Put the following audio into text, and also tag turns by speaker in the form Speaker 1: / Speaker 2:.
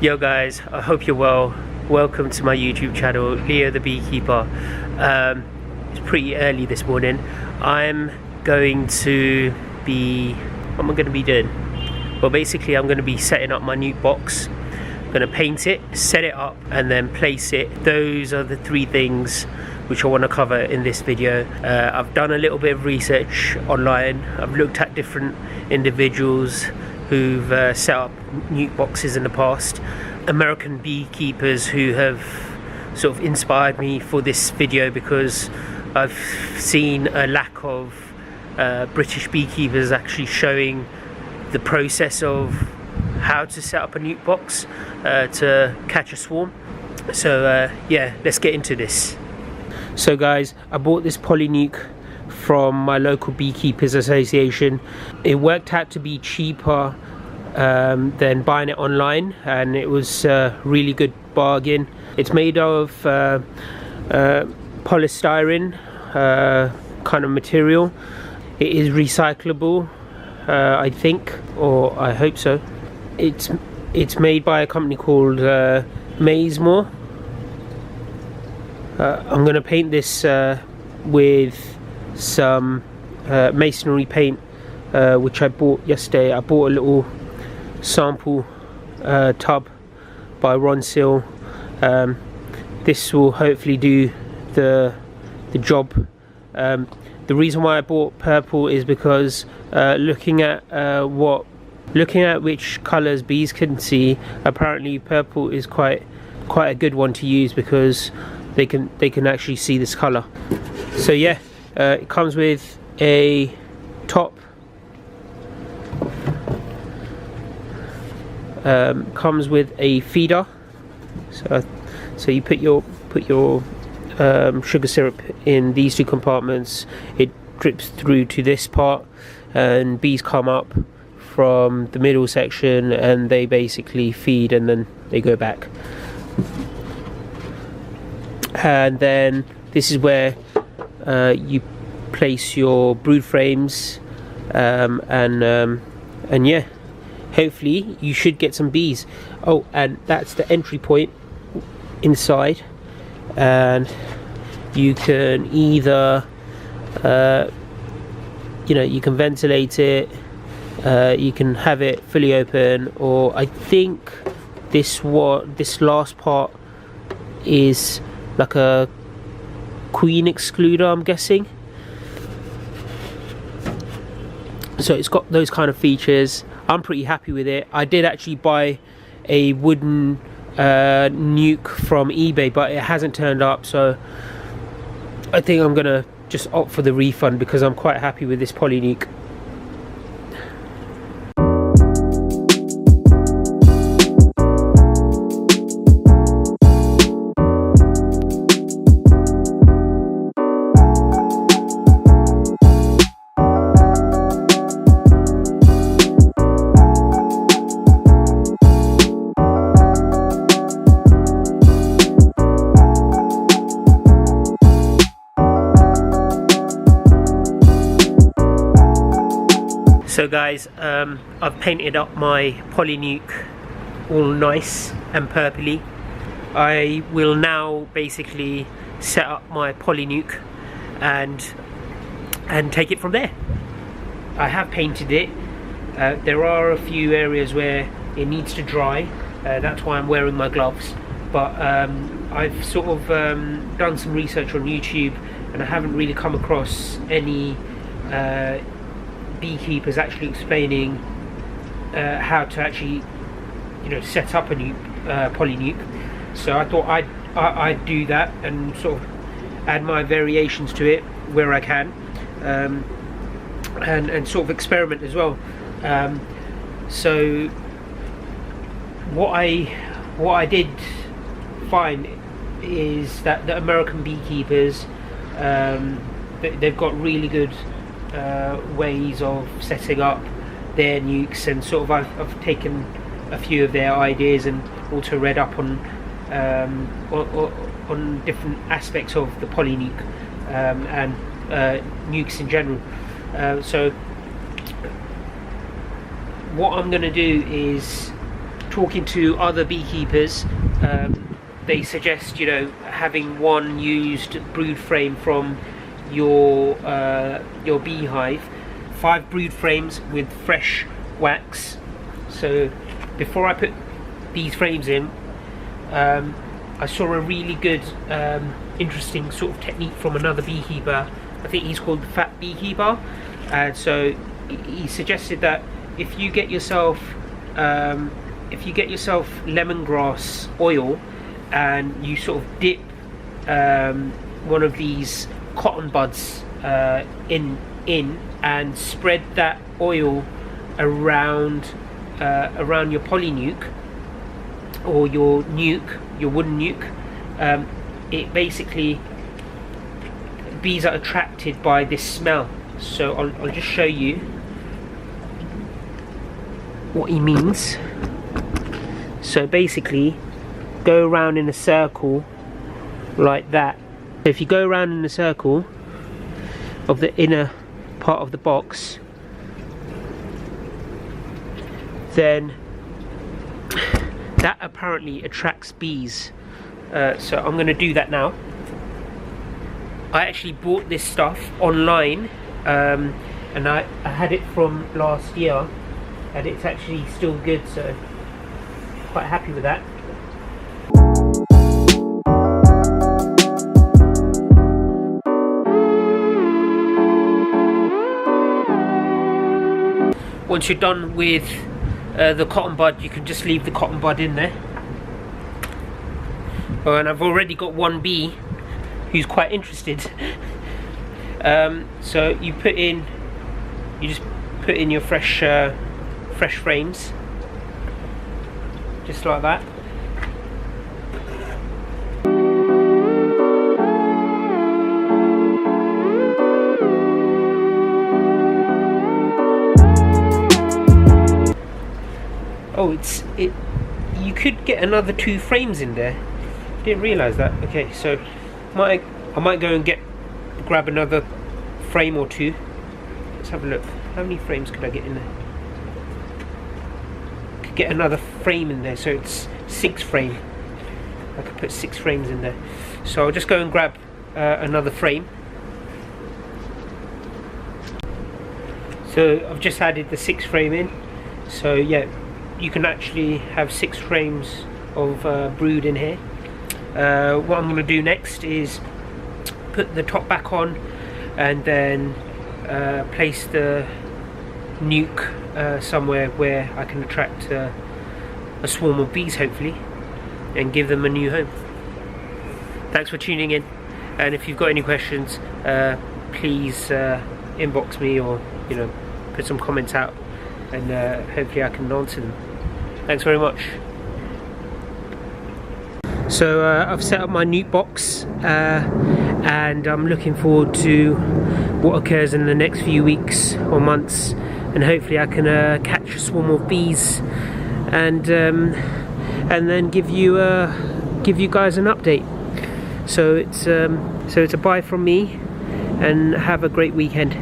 Speaker 1: Yo guys, I hope you're well. Welcome to my YouTube channel, Leo the Beekeeper. It's pretty early this morning. I'm going to be... what am I going to be doing? Well, basically I'm going to be setting up my nuke box. I'm going to paint it, set it up, and then place it. Those are the three things which I want to cover in this video. I've done a little bit of research online. I've looked at different individuals who've set up nuke boxes in the past, American beekeepers who have sort of inspired me for this video, because I've seen a lack of British beekeepers actually showing the process of how to set up a nuke box to catch a swarm. So yeah, let's get into this. So guys, I bought this poly nuke from my local beekeepers association. It worked out to be cheaper than buying it online, and it was a really good bargain. It's made of polystyrene kind of material. It is recyclable, I think, or I hope so. It's made by a company called Maysmore. I'm going to paint this with some masonry paint, which I bought yesterday. I bought a little sample tub by Ron Seal. This will hopefully do the job. The reason why I bought purple is because looking at which colours bees can see, apparently purple is quite a good one to use, because they can actually see this colour. So yeah, it comes with a top, comes with a feeder. So you put your sugar syrup in these two compartments. It drips through to this part, and bees come up from the middle section and they basically feed, and then they go back. And then this is where you place your brood frames, and yeah, hopefully you should get some bees. Oh, and that's the entry point inside, and you can either you can ventilate it, you can have it fully open, or I think this last part is like a queen excluder, I'm guessing. So it's got those kind of features. I'm pretty happy with it. I did actually buy a wooden nuke from eBay, but it hasn't turned up, so I think I'm gonna just opt for the refund, because I'm quite happy with this poly nuke. So guys, I've painted up my poly nuke all nice and purpley. I will now basically set up my poly nuke and take it from there. I have painted it. There are a few areas where it needs to dry. That's why I'm wearing my gloves. But I've sort of done some research on YouTube, and I haven't really come across any beekeepers actually explaining how to actually set up a nuke, poly nuke. So I thought I'd do that and sort of add my variations to it where I can, and sort of experiment as well. So what I did find is that the American beekeepers, they've got really good ways of setting up their nukes, and sort of I've taken a few of their ideas and also read up on different aspects of the poly nuke, and nukes in general. So what I'm going to do is talking to other beekeepers, they suggest, you know, having one used brood frame from your beehive, 5 brood frames with fresh wax. So before I put these frames in, I saw a really good interesting sort of technique from another beekeeper. I think he's called the Fat Beekeeper, and so he suggested that if you get yourself lemongrass oil and you sort of dip one of these cotton buds in and spread that oil around your polynuke or your wooden nuke, it basically, bees are attracted by this smell. So I'll just show you what he means. So basically, go around in a circle like that. So if you go around in a circle of the inner part of the box, then that apparently attracts bees. So I'm going to do that now. I actually bought this stuff online, and I had it from last year, and it's actually still good, so quite happy with that. Once you're done with the cotton bud, you can just leave the cotton bud in there. Oh, and I've already got one bee who's quite interested. So you just put in your fresh frames, just like that. Oh, you could get another 2 frames in there. Didn't realise that. Okay, so I might go and grab another frame or 2. Let's have a look. How many frames could I get in there? Could get another frame in there, so it's 6 frame. I could put 6 frames in there. So I'll just go and grab another frame. So I've just added the 6 frame in. So yeah, you can actually have 6 frames of brood in here. What I'm going to do next is put the top back on, and then place the nuke somewhere where I can attract a swarm of bees, hopefully, and give them a new home. Thanks for tuning in, and if you've got any questions, please inbox me, or put some comments out, and hopefully I can answer them. Thanks very much. So I've set up my nuke box, and I'm looking forward to what occurs in the next few weeks or months, and hopefully I can catch a swarm of bees, and then give you guys an update. So it's a bye from me, and have a great weekend.